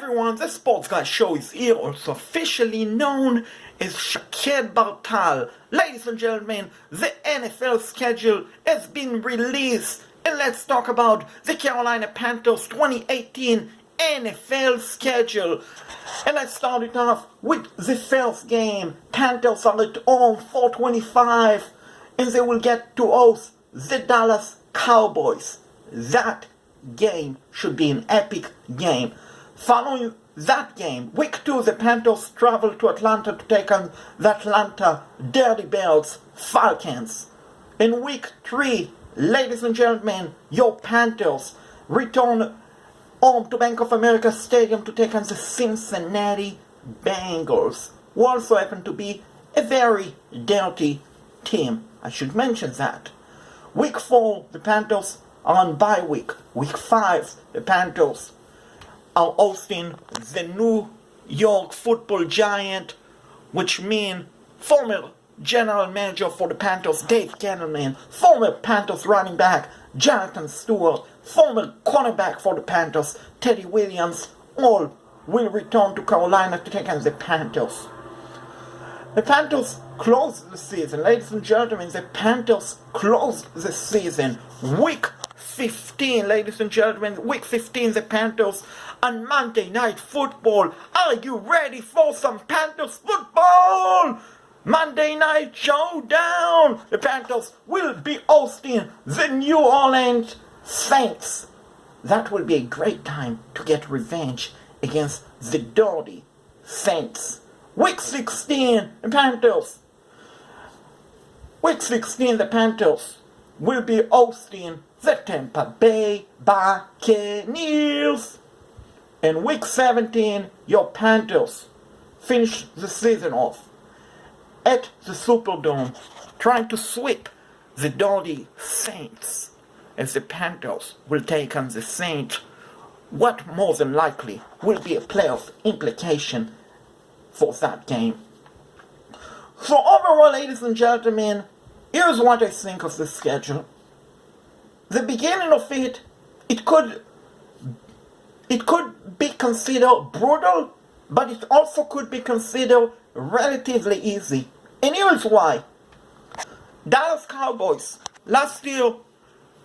Everyone, the Sports Guy Show is here, also officially known as Shaked Bartal. Ladies and gentlemen, the NFL schedule has been released, and let's talk about the Carolina Panthers 2018 NFL schedule. And let's start it off with the first game. Panthers are at home, 4:25, and they will get to host the Dallas Cowboys. That game should be an epic game. Following that game, week 2, the Panthers travel to Atlanta to take on the Atlanta Dirty Bells Falcons. In week 3, ladies and gentlemen, your Panthers return home to Bank of America Stadium to take on the Cincinnati Bengals, who also happen to be a very dirty team. I should mention that. Week 4, the Panthers are on bye week. Week 5, the Panthers are hosting the New York Football Giant, which means former general manager for the Panthers, Dave Gettleman, former Panthers running back, Jonathan Stewart, former cornerback for the Panthers, Teddy Williams, all will return to Carolina to take on the Panthers. The Panthers closed the season, ladies and gentlemen, the Panthers closed the season. Week 15, ladies and gentlemen, week 15, the Panthers on Monday Night Football. Are you ready for some Panthers football? Monday Night Showdown. The Panthers will be hosting the New Orleans Saints. That will be a great time to get revenge against the dirty Saints. Week 16, the Panthers. Week 16, the Panthers will be hosting the Tampa Bay Buccaneers. In week 17, your Panthers finish the season off at the Superdome, trying to sweep the dirty Saints, as the Panthers will take on the Saints. What more than likely will be a playoff implication for that game. So overall, ladies and gentlemen, here's what I think of the schedule. The beginning of it could be considered brutal, but it also could be considered relatively easy. And here's why. Dallas Cowboys, last year,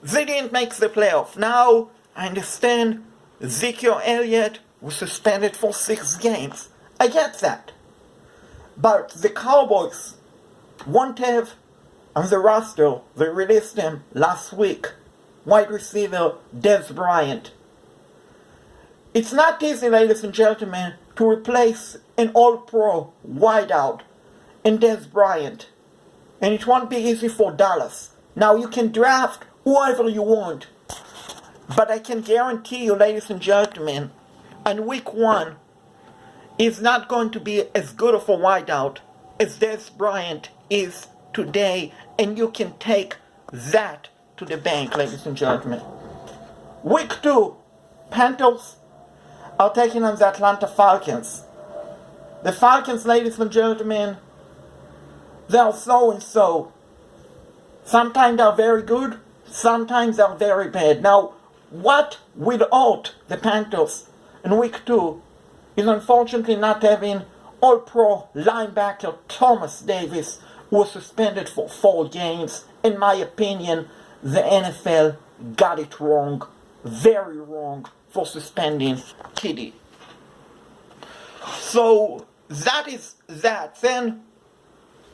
they didn't make the playoff. Now, I understand Ezekiel Elliott was suspended for 6 games. I get that. But the Cowboys won't have on the roster, they released him last week, wide receiver Dez Bryant. It's not easy, ladies and gentlemen, to replace an all-pro wideout in Dez Bryant. And it won't be easy for Dallas. Now, you can draft whoever you want. But I can guarantee you, ladies and gentlemen, on week 1, is not going to be as good of a wideout as Dez Bryant is today. And you can take that to the bank, ladies and gentlemen. Week 2, Panthers are taking on the Atlanta Falcons. The Falcons, ladies and gentlemen, they are so and so. Sometimes they are very good, sometimes they are very bad. Now, what without the Panthers in week 2 is unfortunately not having all-pro linebacker Thomas Davis, who was suspended for 4 games. In my opinion, the NFL got it wrong, very wrong, for suspending Kitty. So that is that. Then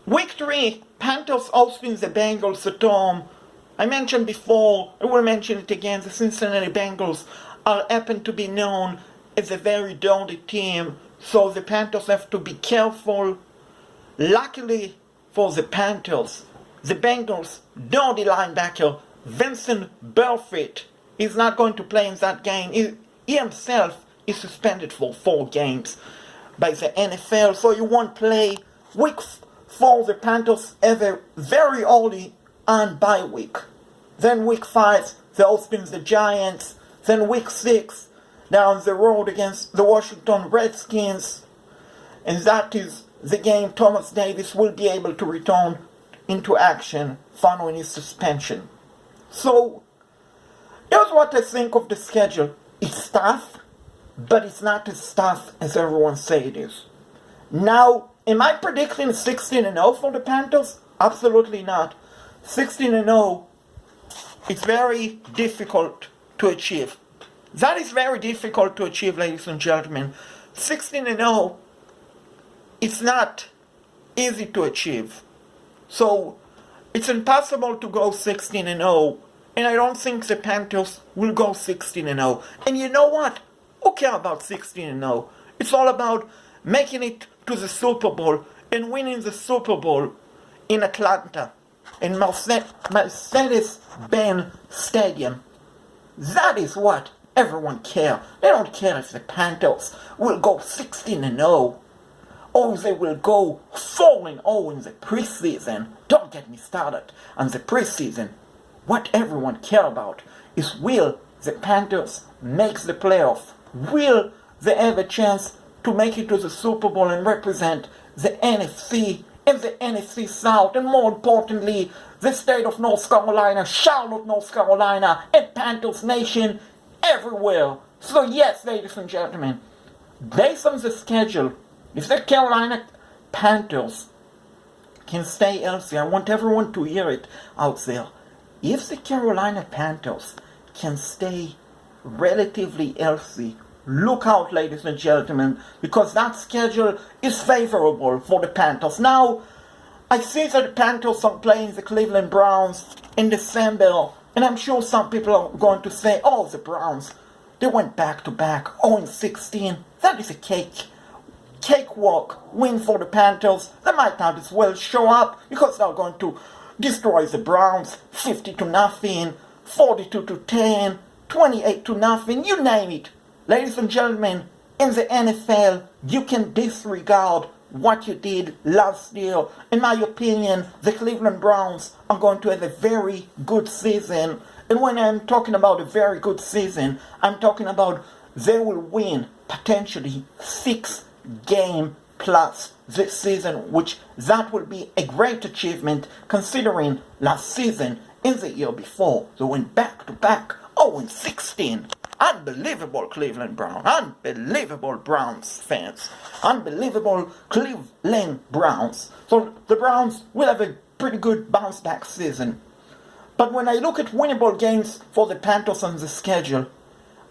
week 3, Panthers hosting the Bengals at home. I mentioned before, I will mention it again, the Cincinnati Bengals happen to be known as a very dirty team, so the Panthers have to be careful. Luckily for the Panthers, the Bengals' dirty linebacker Vincent Burfict is not going to play in that game. He himself is suspended for 4 games by the NFL, so he won't play. Week 4, the Panthers have a very early on bye week. Then week 5, they're hosting the Giants. Then week 6, they're on the road against the Washington Redskins. And that is the game Thomas Davis will be able to return into action following his suspension. So, here's what I think of the schedule. It's tough, but it's not as tough as everyone say it is. Now, am I predicting 16-0 for the Panthers? Absolutely not. 16-0, it's very difficult to achieve. That is very difficult to achieve, ladies and gentlemen. 16-0, it's not easy to achieve. So, it's impossible to go 16-0, and I don't think the Panthers will go 16-0. And you know what? Who cares about 16-0? It's all about making it to the Super Bowl and winning the Super Bowl in Atlanta, in Mercedes-Benz Stadium. That is what everyone cares. They don't care if the Panthers will go 16-0 or they will go 4-0 in the preseason. Don't get me started on the preseason. What everyone cares about is, will the Panthers make the playoff? Will they have a chance to make it to the Super Bowl and represent the NFC and the NFC South, and more importantly, the state of North Carolina, Charlotte, North Carolina, and Panthers Nation everywhere? So yes, ladies and gentlemen, based on the schedule, if the Carolina Panthers can stay healthy, I want everyone to hear it out there. If the Carolina Panthers can stay relatively healthy, look out, ladies and gentlemen, because that schedule is favorable for the Panthers. Now, I see that the Panthers are playing the Cleveland Browns in December, and I'm sure some people are going to say, oh, the Browns, they went back-to-back 0-16. That is a cakewalk win for the Panthers. They might not as well show up because they're going to destroy the Browns 50-0, 42-10, 28-0, you name it. Ladies and gentlemen, in the NFL, you can disregard what you did last year. In my opinion, the Cleveland Browns are going to have a very good season. And when I'm talking about a very good season, I'm talking about they will win potentially 6 games plus this season, which that will be a great achievement considering last season and the year before they went back-to-back 0-16. Unbelievable Cleveland Browns. Unbelievable Browns fans. Unbelievable Cleveland Browns. So the Browns will have a pretty good bounce back season. But when I look at winnable games for the Panthers on the schedule,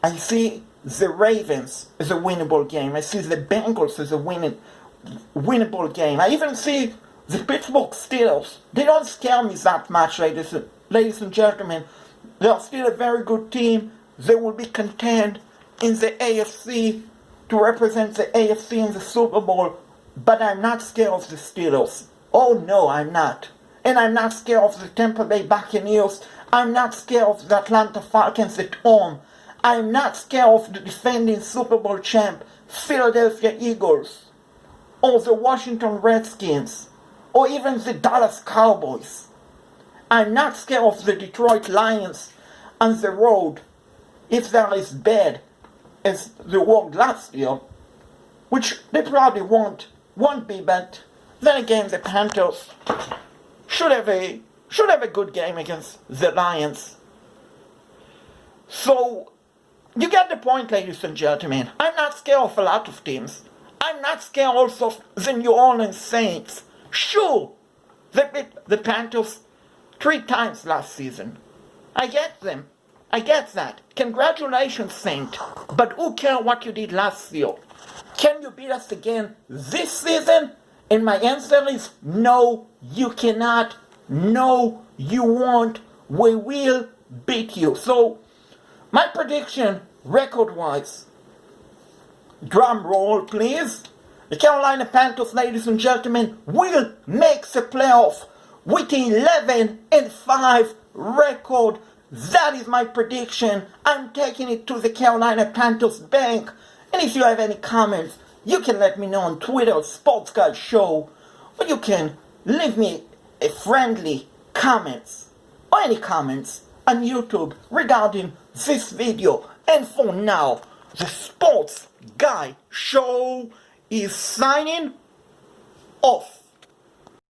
I see the Ravens as a winnable game. I see the Bengals as a winnable game. I even see the Pittsburgh Steelers. They don't scare me that much, ladies and gentlemen. They are still a very good team. They will be content in the AFC to represent the AFC in the Super Bowl. But I'm not scared of the Steelers. Oh no, I'm not. And I'm not scared of the Tampa Bay Buccaneers. I'm not scared of the Atlanta Falcons at home. I'm not scared of the defending Super Bowl champ Philadelphia Eagles, or the Washington Redskins, or even the Dallas Cowboys. I'm not scared of the Detroit Lions on the road if they're as bad as they were last year, which they probably won't be, but then again the Panthers should have a good game against the Lions. So you get the point, ladies and gentlemen. I'm not scared of a lot of teams. I'm not scared also of the New Orleans Saints. Sure, they beat the Panthers 3 times last season. I get them. I get that. Congratulations, Saint. But who cares what you did last year? Can you beat us again this season? And my answer is no, you cannot. No, you won't. We will beat you. So, my prediction, record-wise, drum roll please, the Carolina Panthers, ladies and gentlemen, will make the playoff with 11-5 record. That is my prediction. I'm taking it to the Carolina Panthers bank. And if you have any comments, you can let me know on Twitter, Sports Guy Show, or you can leave me a friendly comments or any comments on YouTube regarding this video. And for now, the Sports Guy Show is signing off.